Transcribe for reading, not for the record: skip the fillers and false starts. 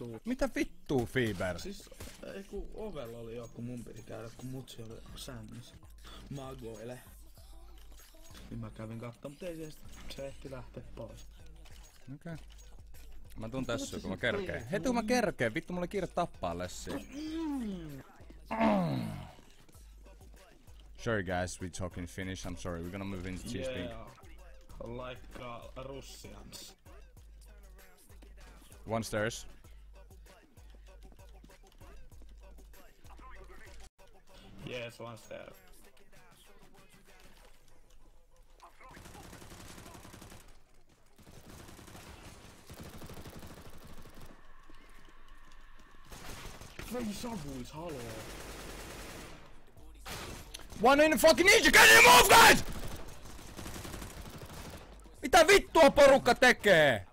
vittua? Mitä vittuu, Fiber? Siis ei kun ovella oli joku mun piti käydä, kun mutsi oli sängyssä. Magoile. Niin mä kävin katsomaan, mutta ei se ehti lähteä pois. Okei. Mä tuun tässä, kun mä kerkeen. Heti kun mä kerkeen, vittu mulla kiire tappaa Lessia. Sorry guys, we talk in Finnish, I'm sorry, we're gonna move into TSP. Yeah, like Russians. One stairs. Yes, one stairs. Vei savuis, haloo. One in the fucking ninja, get him off guys! Mitä vittua porukka tekee?